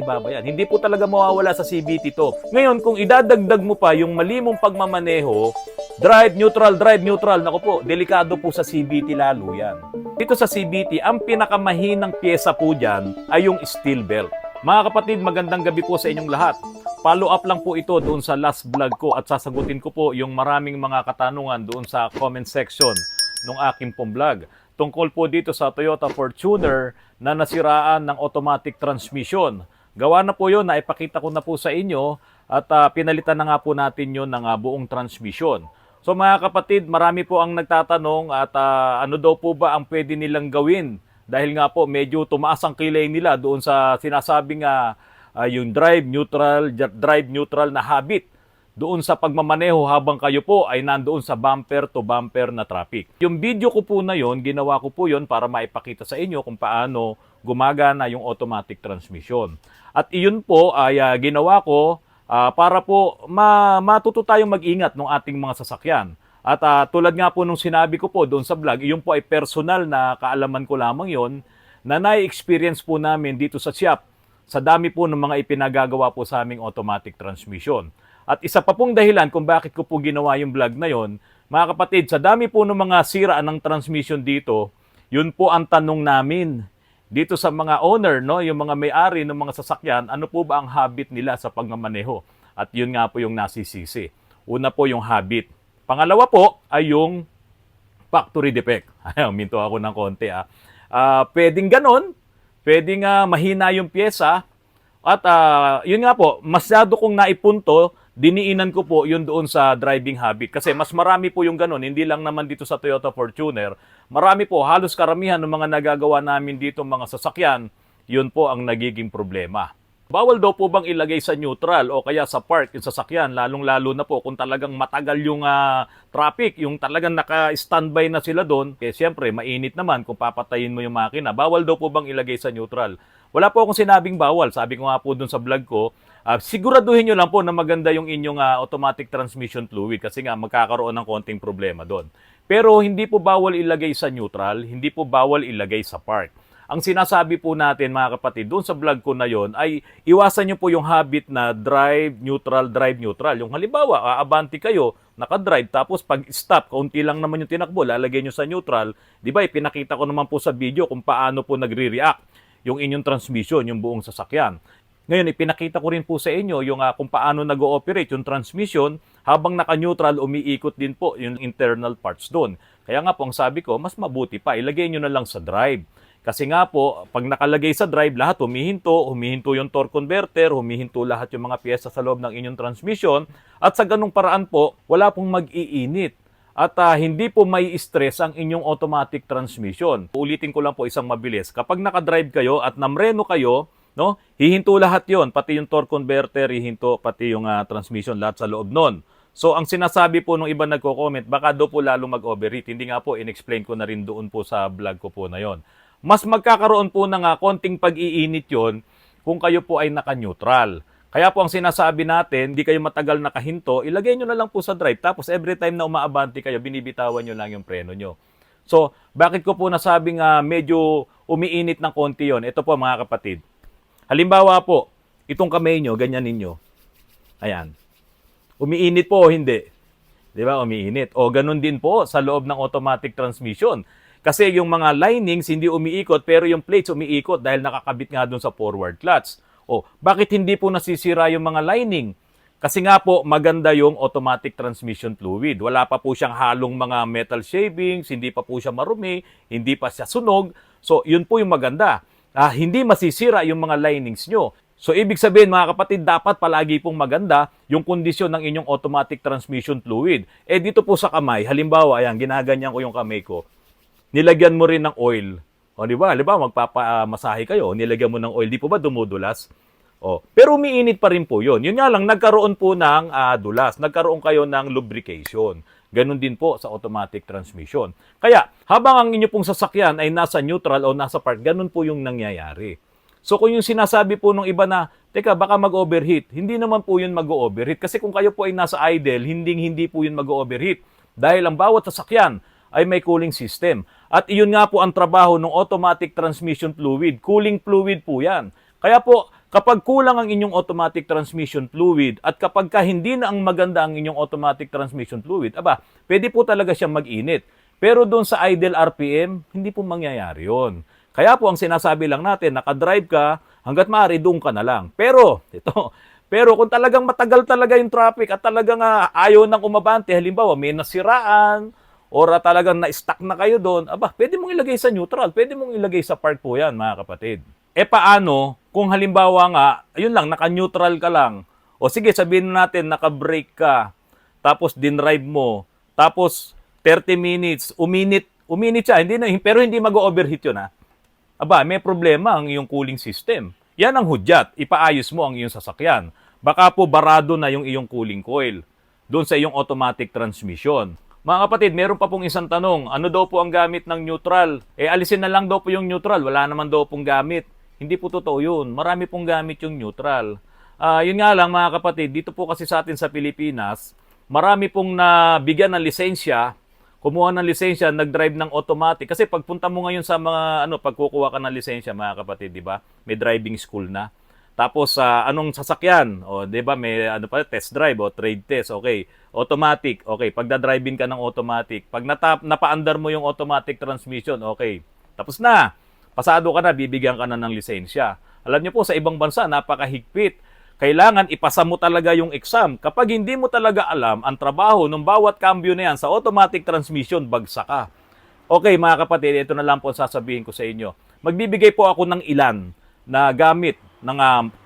ibaba yan. Hindi po talaga mawawala sa CVT to. Ngayon, kung idadagdag mo pa yung mali mong pagmamaneho, drive neutral, naku po, delikado po sa CVT lalo yan. Dito sa CVT, ang pinakamahinang pyesa po dyan ay yung steel belt. Mga kapatid, magandang gabi po sa inyong lahat. Follow up lang po ito doon sa last vlog ko at sasagutin ko po yung maraming mga katanungan doon sa comment section ng aking pong vlog. Tungkol po dito sa Toyota Fortuner na nasiraan ng automatic transmission. Gawa na po yun, naipakita ko na po sa inyo at pinalitan na nga po natin yun ng buong transmission. So mga kapatid, marami po ang nagtatanong at ano daw po ba ang pwede nilang gawin? Dahil nga po medyo tumaas ang kilay nila doon sa sinasabing yung drive neutral na habit doon sa pagmamaneho habang kayo po ay nandoon sa bumper to bumper na traffic. Yung video ko po na yon, ginawa ko po yon para maipakita sa inyo kung paano gumagana yung automatic transmission. At iyon po ay ginawa ko para po matuto tayong mag-ingat ng ating mga sasakyan. At tulad nga po nung sinabi ko po doon sa vlog, iyon po ay personal na kaalaman ko lamang yon na na-experience po namin dito sa shop sa dami po ng mga ipinagagawa po sa aming automatic transmission. At isa pa pong dahilan kung bakit ko po ginawa yung vlog na yon, mga kapatid, sa dami po ng mga sira ng transmission dito, yun po ang tanong namin dito sa mga owner, no, yung mga may-ari ng mga sasakyan, ano po ba ang habit nila sa pagmamaneho? At yun nga po yung nasisisi. Una po yung habit. Pangalawa po ay yung factory defect. Minto ako ng konti. Pwedeng ganon, pwedeng mahina yung pyesa, at yun nga po, masyado kong naipunto, diniinan ko po yun doon sa driving habit. Kasi mas marami po yung ganon, hindi lang naman dito sa Toyota Fortuner. Marami po, halos karamihan ng mga nagagawa namin dito mga sasakyan, yun po ang nagiging problema. Bawal daw po bang ilagay sa neutral o kaya sa park yung sasakyan, lalong-lalo na po kung talagang matagal yung traffic, yung talagang naka-standby na sila doon. Kaya siyempre, mainit naman kung papatayin mo yung makina. Bawal daw po bang ilagay sa neutral? Wala po akong sinabing bawal. Sabi ko nga po doon sa vlog ko, siguraduhin nyo lang po na maganda yung inyong automatic transmission fluid kasi nga magkakaroon ng konting problema doon. Pero hindi po bawal ilagay sa neutral, hindi po bawal ilagay sa park. Ang sinasabi po natin mga kapatid, doon sa vlog ko na yon ay iwasan nyo po yung habit na drive neutral. Yung halimbawa, aabante kayo, nakadrive, tapos pag stop, kaunti lang naman yung tinakbo, lalagay nyo sa neutral. Di ba, ipinakita ko naman po sa video kung paano po nagre-react yung inyong transmission, yung buong sasakyan. Ngayon, ipinakita ko rin po sa inyo yung kung paano nag-ooperate yung transmission habang naka-neutral, umiikot din po yung internal parts doon. Kaya nga po, ang sabi ko, mas mabuti pa, ilagay nyo na lang sa drive. Kasi nga po, pag nakalagay sa drive, lahat humihinto yung torque converter, humihinto lahat yung mga piyesa sa loob ng inyong transmission, at sa ganung paraan po, wala pong mag-iinit. At hindi po may stress ang inyong automatic transmission. Ulitin ko lang po isang mabilis. Kapag nakadrive kayo at namreno kayo, no, hihinto lahat yon, pati yung torque converter, hihinto pati yung transmission, lahat sa loob nun. So, ang sinasabi po nung iba nagko-comment, baka daw po lalo mag-overheat. Hindi nga po, in-explain ko na rin doon po sa vlog ko po na yon. Mas magkakaroon po ng konting pag-iinit yon kung kayo po ay naka-neutral. Kaya po ang sinasabi natin, hindi kayo matagal nakahinto, ilagay nyo na lang po sa drive. Tapos every time na umaabante kayo, binibitawan nyo lang yung preno nyo. So, bakit ko po nasabing medyo umiinit ng konti yon? Ito po mga kapatid. Halimbawa po, itong kamay nyo, ganyan ninyo. Ayan. Umiinit po o hindi? Di ba? Umiinit. O ganun din po sa loob ng automatic transmission. Kasi yung mga linings hindi umiikot pero yung plates umiikot dahil nakakabit nga dun sa forward clutch. O, bakit hindi po nasisira yung mga lining? Kasi nga po, maganda yung automatic transmission fluid. Wala pa po siyang halong mga metal shavings, hindi pa po siya marumi, hindi pa siya sunog. So, yun po yung maganda. Hindi masisira yung mga linings nyo. So, ibig sabihin mga kapatid, dapat palagi pong maganda yung kondisyon ng inyong automatic transmission fluid. Eh, dito po sa kamay, halimbawa, ayan, ginaganyan ko yung kamay ko. Nilagyan mo rin ng oil. O, di ba? Halimbawa, magpapamasahe kayo, nilagyan mo ng oil, di po ba dumudulas? O, pero umiinit pa rin po yun. Yun nga lang, nagkaroon po ng dulas. Nagkaroon kayo ng lubrication. Ganon din po sa automatic transmission. Kaya, habang ang inyo pong sasakyan ay nasa neutral o nasa park, ganon po yung nangyayari. So, kung yung sinasabi po nung iba na, teka, baka mag-overheat, hindi naman po yun mag-overheat. Kasi kung kayo po ay nasa idle, hindi po yun mag-overheat. Dahil ang bawat sasakyan ay may cooling system. At iyon nga po ang trabaho ng automatic transmission fluid. Cooling fluid po yan. Kaya po, Kapag kulang ang inyong automatic transmission fluid at kapag ka hindi na ang maganda ang inyong automatic transmission fluid, pwede po talaga siyang mag-init. Pero doon sa idle RPM, hindi po mangyayari yon. Kaya po ang sinasabi lang natin, nakadrive ka, hanggat maaari doon ka na lang. Pero kung talagang matagal talaga yung traffic at talagang ayaw nang umabante, halimbawa may nasiraan, or talagang na-stuck na kayo doon, pwede mong ilagay sa neutral, pwede mong ilagay sa park po yan, mga kapatid. Paano kung halimbawa nga, ayun lang, naka-neutral ka lang, o sige, sabihin natin, naka-brake ka, tapos dinrive mo, tapos 30 minutes, uminit siya, pero hindi mag-overheat yun may problema ang iyong cooling system. Yan ang hudyat, ipaayos mo ang iyong sasakyan. Baka po barado na yung iyong cooling coil doon sa iyong automatic transmission. Mga kapatid, meron pa pong isang tanong. Ano daw po ang gamit ng neutral? Alisin na lang daw po yung neutral. Wala naman daw pong gamit. Hindi po totoo yun. Marami pong gamit yung neutral. Yun nga lang mga kapatid, dito po kasi sa atin sa Pilipinas, marami pong nabigyan ng lisensya, kumuha ng lisensya, nag-drive ng automatic. Kasi pagpunta mo ngayon sa mga, pagkukuha ka ng lisensya mga kapatid, di ba? May driving school na. Tapos, anong sasakyan? O, di ba, may test drive o trade test. Okay. Automatic. Okay. Pagda-driving ka ng automatic. Pag napa-under mo yung automatic transmission, okay. Tapos na. Pasado ka na, bibigyan ka na ng lisensya. Alam niyo po, sa ibang bansa, napakahigpit. Kailangan ipasa mo talaga yung exam. Kapag hindi mo talaga alam ang trabaho ng bawat cambio na yan sa automatic transmission, bagsak ka. Okay, mga kapatid, ito na lang po sasabihin ko sa inyo. Magbibigay po ako ng ilan na gamit ng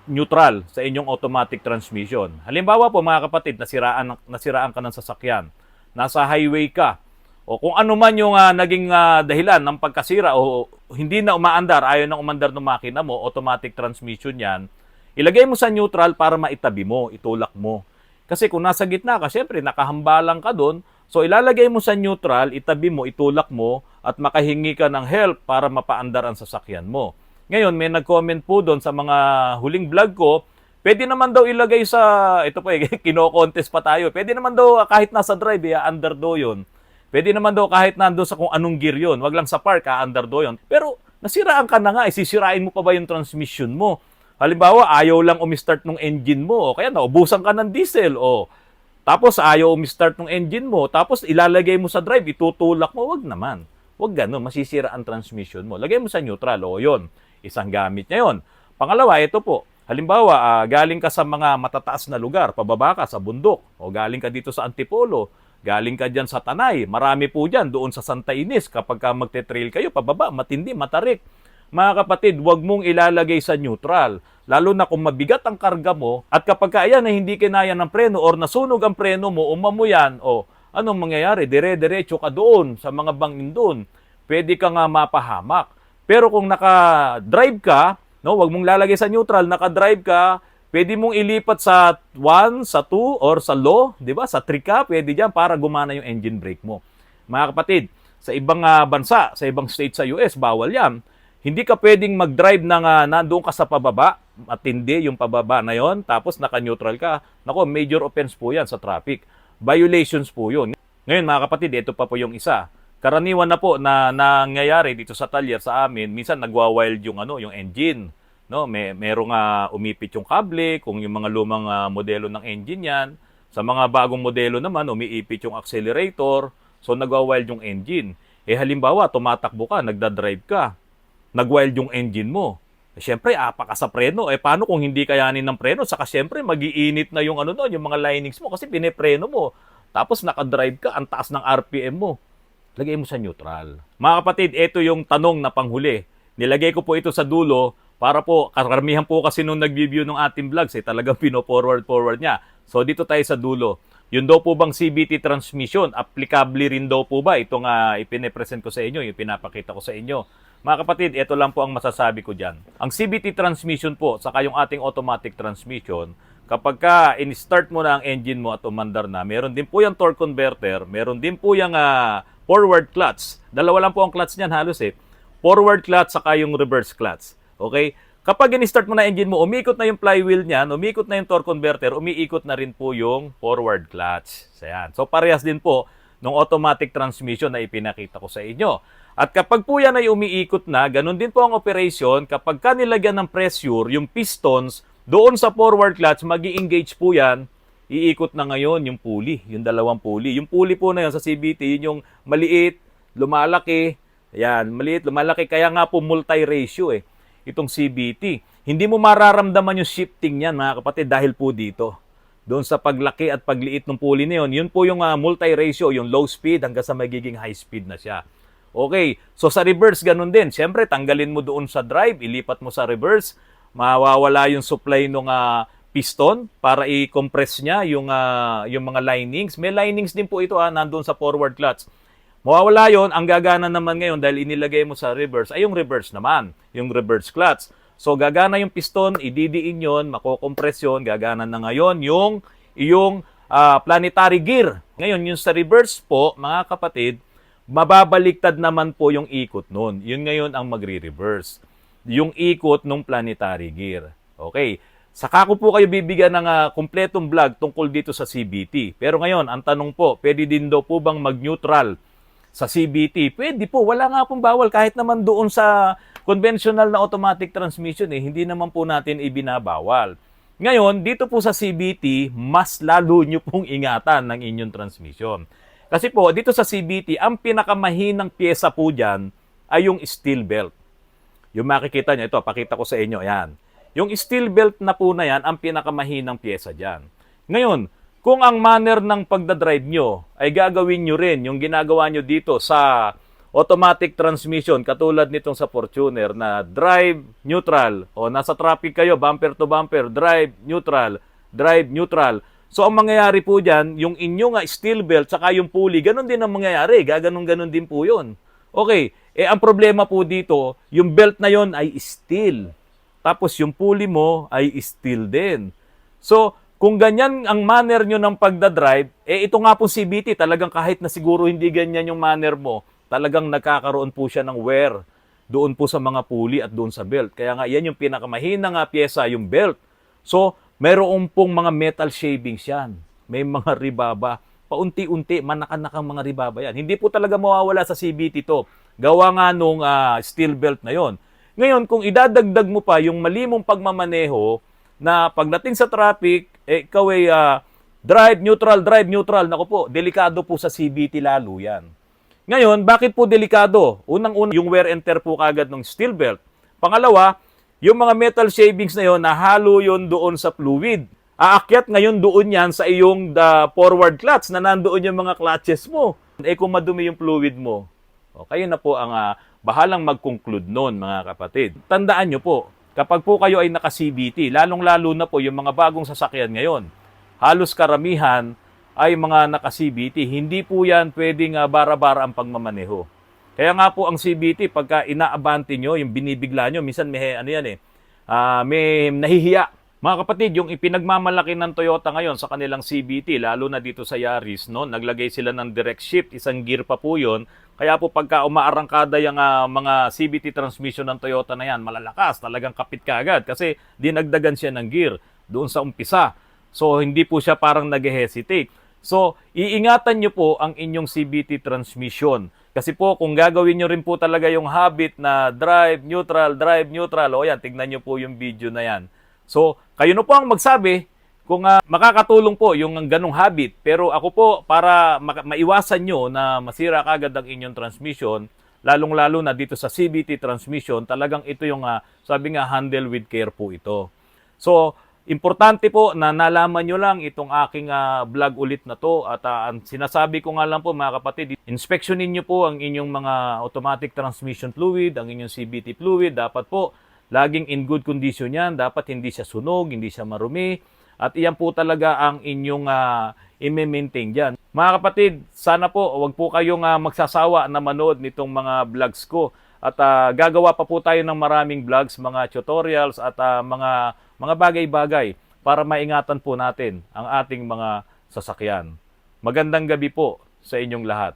neutral sa inyong automatic transmission. Halimbawa po mga kapatid, nasiraan ka ng sasakyan. Nasa highway ka. O kung ano man yung naging dahilan ng pagkasira o hindi na umaandar, ayaw na umandar ng makina mo, automatic transmission yan, ilagay mo sa neutral para maitabi mo, itulak mo. Kasi kung nasa gitna ka, syempre nakahambalang ka doon, so ilalagay mo sa neutral, itabi mo, itulak mo, at makahingi ka ng help para mapaandar ang sasakyan mo. Ngayon, may nag-comment po doon sa mga huling vlog ko, pwede naman daw ilagay sa, ito po kino-contest pa tayo, pwede naman daw kahit nasa drive, under daw yun. Pwede naman daw kahit nandun sa kung anong gear yun, wag lang sa park, under daw yun. Pero nasiraan ka na nga, sisirain mo pa ba yung transmission mo? Halimbawa, ayaw lang umistart ng engine mo, o kaya naubusan ka ng diesel, o tapos ayaw umistart ng engine mo, tapos ilalagay mo sa drive, itutulak mo, wag naman. Wag ganun, masisira ang transmission mo. Lagay mo sa neutral, o yun. Isang gamit niya yun. Pangalawa, ito po. Halimbawa, galing ka sa mga matataas na lugar, pababa ka sa bundok, o galing ka dito sa Antipolo, galing ka dyan sa Tanay, marami po dyan, doon sa Santa Ines, kapag ka magte-trail kayo, pababa, matindi, matarik. Mga kapatid, huwag mong ilalagay sa neutral, lalo na kung mabigat ang karga mo, at kapag ka ayan na hindi kinaya ng preno, or nasunog ang preno mo, umamo yan, o anong mangyayari? Dire-diretso ka doon, sa mga bangin doon, pwede ka nga mapahamak. Pero kung naka-drive ka, wag mong lalagay sa neutral, naka-drive ka, pwede mong ilipat sa 1, sa 2, or sa low, di ba? Sa 3 ka, pwede dyan para gumana yung engine brake mo. Mga kapatid, sa ibang bansa, sa ibang state sa US, bawal yan. Hindi ka pwedeng mag-drive nandoon ka sa pababa, matindi yung pababa na yon, tapos naka-neutral ka. Nako, major offense po yan sa traffic. Violations po yun. Ngayon mga kapatid, ito pa po yung isa. Karaniwan na po na nangyayari dito sa talyer sa amin, minsan nagwa-wild yung yung engine, merong umipit yung kable, kung yung mga lumang modelo ng engine yan. Sa mga bagong modelo naman, umiipit yung accelerator, so nagwa-wild yung engine. Halimbawa, tumatakbo ka, nagda-drive ka, nag-wild yung engine mo. Siyempre, apa ka sa preno. Paano kung hindi kayanin ng preno? Saka siyempre, mag-iinit na yung yung mga linings mo kasi pinipreno mo. Tapos nakadrive ka, ang taas ng RPM mo. Lagay mo sa neutral. Mga kapatid, ito yung tanong na panghuli. Nilagay ko po ito sa dulo para po, karamihan po kasi nung nag-review ng ating vlogs, talagang pino-forward niya. So dito tayo sa dulo. Yun daw po bang CVT transmission, applicable rin daw po ba itong ipine-present ko sa inyo, yung pinapakita ko sa inyo. Mga kapatid, ito lang po ang masasabi ko dyan. Ang CVT transmission po, saka yung ating automatic transmission, kapag ka in-start mo na ang engine mo at umandar na, meron din po yung torque converter, meron din po yung forward clutch. Dalawa lang po ang clutch niyan halos Forward clutch saka yung reverse clutch. Okay? Kapag in-start mo na engine mo, umiikot na yung flywheel niyan, umiikot na yung torque converter, umiikot na rin po yung forward clutch. So, yan. So parehas din po nung automatic transmission na ipinakita ko sa inyo. At kapag po yan ay umiikot na, ganun din po ang operation, kapag kanilagyan ng pressure, yung pistons, doon sa forward clutch, mag-i-engage po yan, iikot na ngayon yung pulley, yung dalawang pulley. Yung pulley po na yun sa CVT, yun yung maliit, lumalaki, ayan, maliit, lumalaki, kaya nga po multi-ratio itong CVT. Hindi mo mararamdaman yung shifting niyan mga kapatid dahil po dito. Doon sa paglaki at pagliit ng pulley na yun po yung multi-ratio, yung low speed hanggang sa magiging high speed na siya. Okay, so sa reverse ganun din. Siyempre, tanggalin mo doon sa drive, ilipat mo sa reverse, mawawala yung supply ng piston para i-compress niya yung mga linings. May linings din po ito nandun sa forward clutch. Mawawala yon, ang gagana naman ngayon dahil inilagay mo sa reverse ay yung reverse naman, yung reverse clutch. So gagana yung piston, ididiin yon, makokompress yon, gagana na ngayon yung planetary gear. Ngayon, yung sa reverse po, mga kapatid, mababaliktad naman po yung ikot nun. Yun ngayon ang magre-reverse. Yung ikot ng planetary gear. Okay. Saka ko po kayo bibigyan ng kumpletong vlog tungkol dito sa CVT. Pero ngayon, ang tanong po, pwede din daw po bang mag-neutral sa CVT? Pwede po. Wala nga pong bawal. Kahit naman doon sa conventional na automatic transmission, hindi naman po natin ibinabawal. Ngayon, dito po sa CVT, mas lalo nyo pong ingatan ng inyong transmission. Kasi po, dito sa CVT, ang pinakamahinang pyesa po dyan ay yung steel belt. Yung makikita nyo, ito, pakita ko sa inyo, yan. Yung steel belt na po na yan, ang pinakamahinang pyesa dyan. Ngayon, kung ang manner ng pagdadrive nyo ay gagawin nyo rin yung ginagawa nyo dito sa automatic transmission, katulad nitong sa Fortuner na drive, neutral, o nasa traffic kayo, bumper to bumper, drive, neutral, drive, neutral. So, ang mangyayari po dyan, yung inyong steel belt, saka yung pulley, ganun din ang mangyayari. Gaganon-ganon din po yun. Okay, ang problema po dito, yung belt na yon ay steel. Tapos yung pulley mo ay steel din. So, kung ganyan ang manner nyo ng pagdadrive, ito nga po CVT, talagang kahit na siguro hindi ganyan yung manner mo, talagang nagkakaroon po siya ng wear doon po sa mga pulley at doon sa belt. Kaya nga, yan yung pinakamahinang pyesa, yung belt. So, mayroon pong mga metal shavings yan. May mga ribaba. Paunti-unti, manakanakang mga ribaba yan. Hindi po talaga mawawala sa CVT to. Gawa nga nung steel belt na yon. Ngayon, kung idadagdag mo pa yung mali mong pagmamaneho na pagdating sa traffic, ikaw ay drive, neutral. Naku po, delikado po sa CVT lalo yan. Ngayon, bakit po delikado? Unang-una, yung wear and tear po kagad ng steel belt. Pangalawa, yung mga metal shavings na yon, nahalo yon doon sa fluid. Aakyat ngayon doon yan sa iyong forward clutch na nandoon yung mga clutches mo. Kung madumi yung fluid mo, kayo na po ang bahalang mag-conclude noon, mga kapatid. Tandaan nyo po, kapag po kayo ay naka-CVT, lalong-lalo na po yung mga bagong sasakyan ngayon, halos karamihan ay mga naka-CVT. Hindi po yan pwedeng bara-bara ang pagmamaneho. Kaya nga po ang CVT, pagka inaabante nyo, yung binibigla nyo, minsan may, may nahihiya. Mga kapatid, yung ipinagmamalaki ng Toyota ngayon sa kanilang CVT, lalo na dito sa Yaris, no? Naglagay sila ng direct shift, isang gear pa po yun. Kaya po pagka umaarangkada yung mga CVT transmission ng Toyota na yan, malalakas, talagang kapit kaagad kasi dinagdagan siya ng gear doon sa umpisa. So, hindi po siya parang nag-hesitate. So, iingatan nyo po ang inyong CVT transmission. Kasi po, kung gagawin nyo rin po talaga yung habit na drive, neutral, o yan, tignan nyo po yung video na yan. So, kayo na po ang magsabi kung makakatulong po yung ganong habit. Pero ako po, para maiwasan nyo na masira kagad ang inyong transmission, lalong-lalo na dito sa CVT transmission, talagang ito yung, sabi nga, handle with care po ito. So, importante po na nalaman nyo lang itong aking vlog ulit na to at ang sinasabi ko nga lang po mga kapatid, inspeksyonin nyo po ang inyong mga automatic transmission fluid, ang inyong CVT fluid, dapat po laging in good condition yan, dapat hindi siya sunog, hindi siya marumi at iyan po talaga ang inyong i-maintain dyan. Mga kapatid, sana po wag po kayong magsasawa na manood nitong mga vlogs ko at gagawa pa po tayo ng maraming vlogs, mga tutorials at mga bagay-bagay para maingatan po natin ang ating mga sasakyan. Magandang gabi po sa inyong lahat.